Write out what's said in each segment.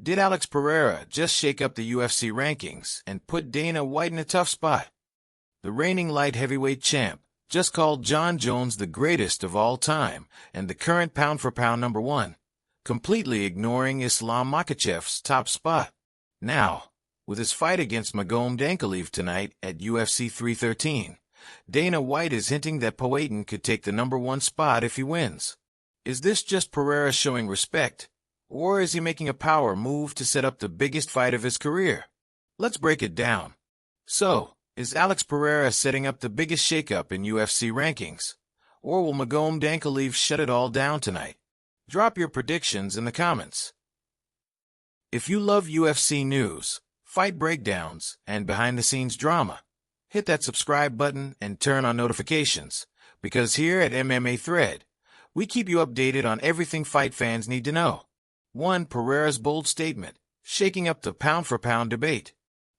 Did Alex Pereira just shake up the UFC rankings and put Dana White in a tough spot? The reigning light heavyweight champ just called Jon Jones the greatest of all time and the current pound-for-pound number one, completely ignoring Islam Makhachev's top spot. Now, with his fight against Magomed Ankalaev tonight at UFC 313, Dana White is hinting that Poatan could take the number one spot if he wins. Is this just Pereira showing respect, or is he making a power move to set up the biggest fight of his career? Let's break it down. So, is Alex Pereira setting up the biggest shakeup in UFC rankings, or will Magomed Ankalaev shut it all down tonight? Drop your predictions in the comments. If you love UFC news, fight breakdowns, and behind-the-scenes drama, hit that subscribe button and turn on notifications, because here at MMA Thread, we keep you updated on everything fight fans need to know. 1. Pereira's bold statement, shaking up the pound-for-pound debate.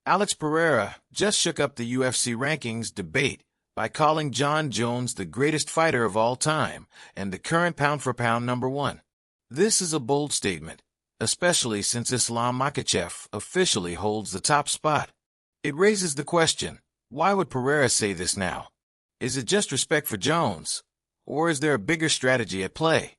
Alex Pereira just shook up the UFC rankings debate by calling Jon Jones the greatest fighter of all time and the current pound-for-pound number one. This is a bold statement, especially since Islam Makhachev officially holds the top spot. It raises the question, why would Pereira say this now? Is it just respect for Jones, or is there a bigger strategy at play?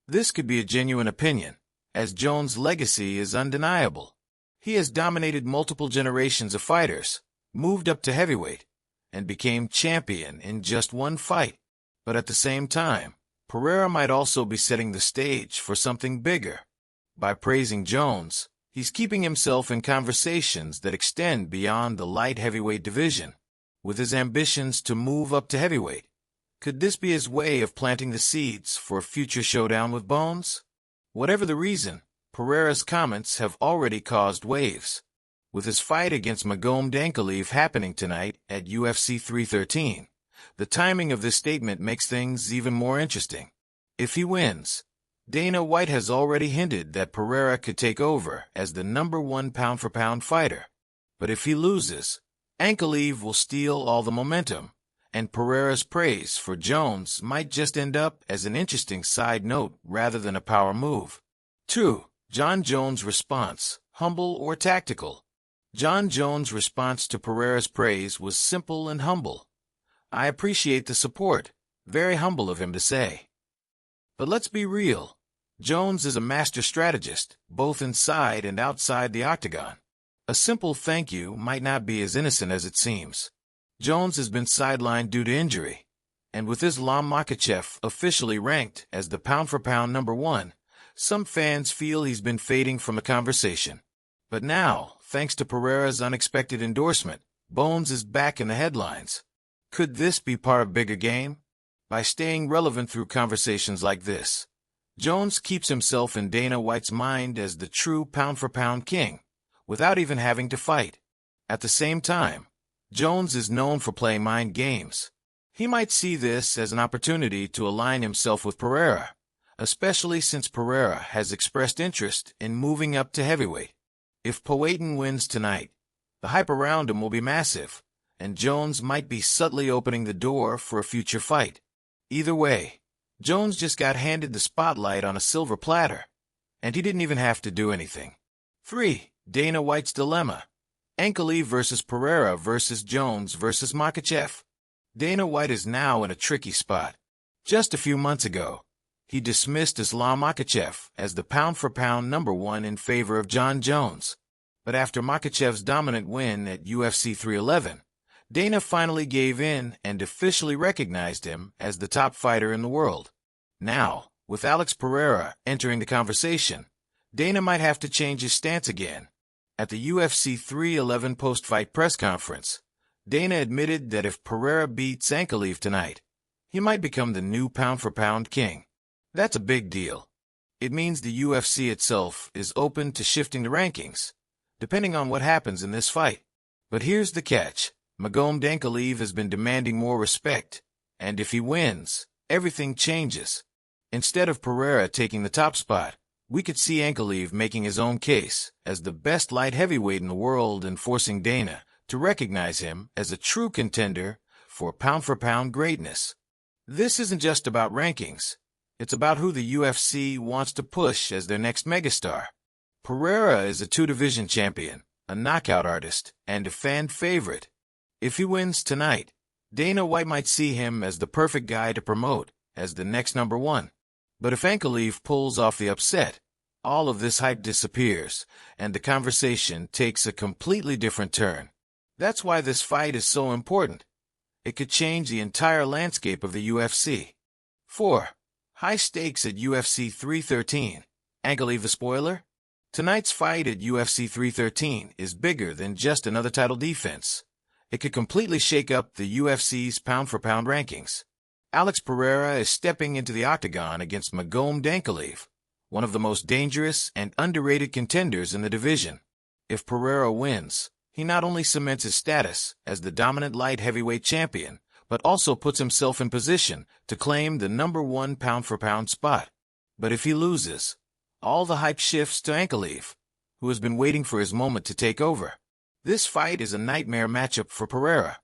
This could be a genuine opinion, as Jones' legacy is undeniable. He has dominated multiple generations of fighters, moved up to heavyweight, and became champion in just one fight. But at the same time, Pereira might also be setting the stage for something bigger. By praising Jones, he's keeping himself in conversations that extend beyond the light heavyweight division. With his ambitions to move up to heavyweight, could this be his way of planting the seeds for a future showdown with Bones? Whatever the reason, Pereira's comments have already caused waves. With his fight against Magomed Ankalaev happening tonight at UFC 313, the timing of this statement makes things even more interesting. If he wins, Dana White has already hinted that Pereira could take over as the number one pound-for-pound fighter. But if he loses, Ankalaev will steal all the momentum, and Pereira's praise for Jones might just end up as an interesting side note rather than a power move. 2. Jon Jones' response, humble or tactical? Jon Jones' response to Pereira's praise was simple and humble. I appreciate the support. Very humble of him to say. But let's be real. Jones is a master strategist, both inside and outside the octagon. A simple thank you might not be as innocent as it seems. Jones has been sidelined due to injury, and with Islam Makhachev officially ranked as the pound-for-pound number one, some fans feel he's been fading from the conversation. But now, thanks to Pereira's unexpected endorsement, Bones is back in the headlines. Could this be part of a bigger game? By staying relevant through conversations like this, Jones keeps himself in Dana White's mind as the true pound-for-pound king, without even having to fight. At the same time, Jones is known for playing mind games. He might see this as an opportunity to align himself with Pereira, especially since Pereira has expressed interest in moving up to heavyweight. If Poatan wins tonight, the hype around him will be massive, and Jones might be subtly opening the door for a future fight. Either way, Jones just got handed the spotlight on a silver platter, and he didn't even have to do anything. 3. Dana White's dilemma. Ankalaev versus Pereira versus Jones versus Makhachev. Dana White is now in a tricky spot. Just a few months ago, he dismissed Islam Makhachev as the pound-for-pound number one in favor of Jon Jones. But after Makhachev's dominant win at UFC 311, Dana finally gave in and officially recognized him as the top fighter in the world. Now, with Alex Pereira entering the conversation, Dana might have to change his stance again. At the UFC 311 post-fight press conference, Dana admitted that if Pereira beats Ankalaev tonight, he might become the new pound-for-pound king. That's a big deal. It means the UFC itself is open to shifting the rankings, depending on what happens in this fight. But here's the catch. Magomed Ankalaev has been demanding more respect, and if he wins, everything changes. Instead of Pereira taking the top spot, we could see Ankalaev making his own case as the best light heavyweight in the world and forcing Dana to recognize him as a true contender for pound-for-pound greatness. This isn't just about rankings. It's about who the UFC wants to push as their next megastar. Pereira is a two-division champion, a knockout artist, and a fan favorite. If he wins tonight, Dana White might see him as the perfect guy to promote as the next number one. But if Ankalaev pulls off the upset, all of this hype disappears, and the conversation takes a completely different turn. That's why this fight is so important. It could change the entire landscape of the UFC. 4. High stakes at UFC 313. Ankalaev a spoiler? Tonight's fight at UFC 313 is bigger than just another title defense. It could completely shake up the UFC's pound-for-pound rankings. Alex Pereira is stepping into the octagon against Magomed Ankalaev, one of the most dangerous and underrated contenders in the division. If Pereira wins, he not only cements his status as the dominant light heavyweight champion, but also puts himself in position to claim the number one pound-for-pound spot. But if he loses, all the hype shifts to Ankalaev, who has been waiting for his moment to take over. This fight is a nightmare matchup for Pereira.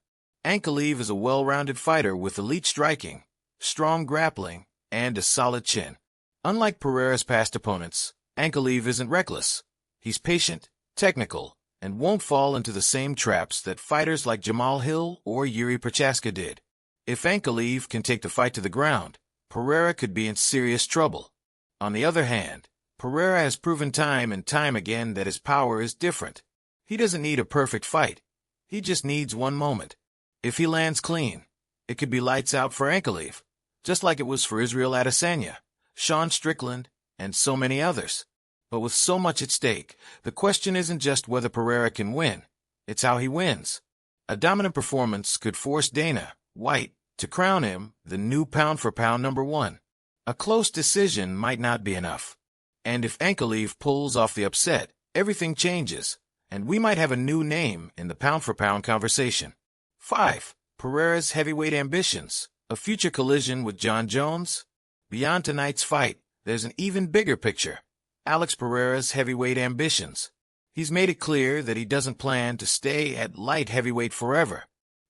Ankalaev is a well-rounded fighter with elite striking, strong grappling, and a solid chin. Unlike Pereira's past opponents, Ankalaev isn't reckless. He's patient, technical, and won't fall into the same traps that fighters like Jamal Hill or Yuri Prochaska did. If Ankalaev can take the fight to the ground, Pereira could be in serious trouble. On the other hand, Pereira has proven time and time again that his power is different. He doesn't need a perfect fight. He just needs one moment. If he lands clean, it could be lights out for Ankalaev, just like it was for Israel Adesanya, Sean Strickland, and so many others. But with so much at stake, the question isn't just whether Pereira can win, it's how he wins. A dominant performance could force Dana White to crown him the new pound-for-pound number one. A close decision might not be enough. And if Ankalaev pulls off the upset, everything changes, and we might have a new name in the pound-for-pound conversation. 5. Pereira's heavyweight ambitions. A future collision with Jon Jones? Beyond tonight's fight, there's an even bigger picture. Alex Pereira's heavyweight ambitions. He's made it clear that he doesn't plan to stay at light heavyweight forever.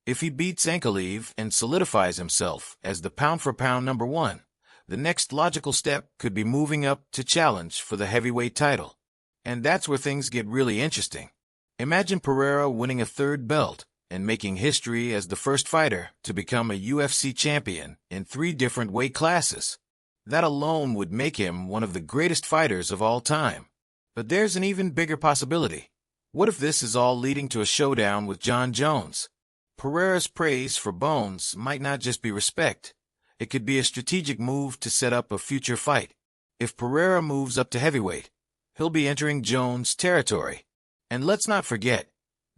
If he beats Ankalaev and solidifies himself as the pound-for-pound number one, the next logical step could be moving up to challenge for the heavyweight title. And that's where things get really interesting. Imagine Pereira winning a third belt and making history as the first fighter to become a UFC champion in 3 different weight classes. That alone would make him one of the greatest fighters of all time. But there's an even bigger possibility. What if this is all leading to a showdown with Jon Jones? Pereira's praise for Bones might not just be respect. It could be a strategic move to set up a future fight. If Pereira moves up to heavyweight, he'll be entering Jones' territory. And let's not forget,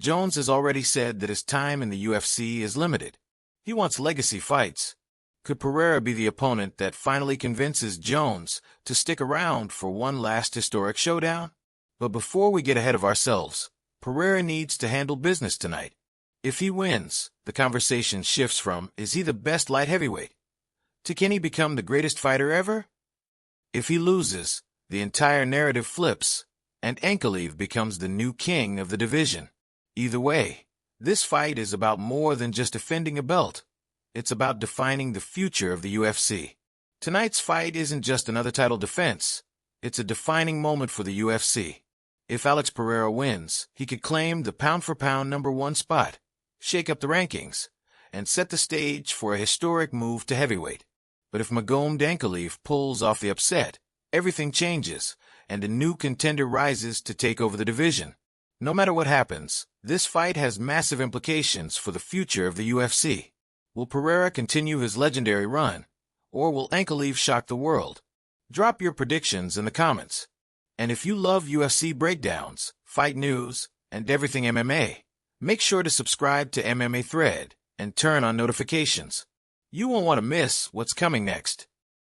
Jones has already said that his time in the UFC is limited. He wants legacy fights. Could Pereira be the opponent that finally convinces Jones to stick around for one last historic showdown? But before we get ahead of ourselves, Pereira needs to handle business tonight. If he wins, the conversation shifts from, is he the best light heavyweight, to can he become the greatest fighter ever? If he loses, the entire narrative flips, and Ankalaev becomes the new king of the division. Either way, this fight is about more than just defending a belt. It's about defining the future of the UFC. Tonight's fight isn't just another title defense. It's a defining moment for the UFC. If Alex Pereira wins, he could claim the pound-for-pound number one spot, shake up the rankings, and set the stage for a historic move to heavyweight. But if Magomed Ankalaev pulls off the upset, everything changes, and a new contender rises to take over the division. No matter what happens, this fight has massive implications for the future of the UFC. Will Pereira continue his legendary run, or will Ankalaev shock the world? Drop your predictions in the comments. And if you love UFC breakdowns, fight news, and everything MMA, make sure to subscribe to MMA Thread and turn on notifications. You won't want to miss what's coming next.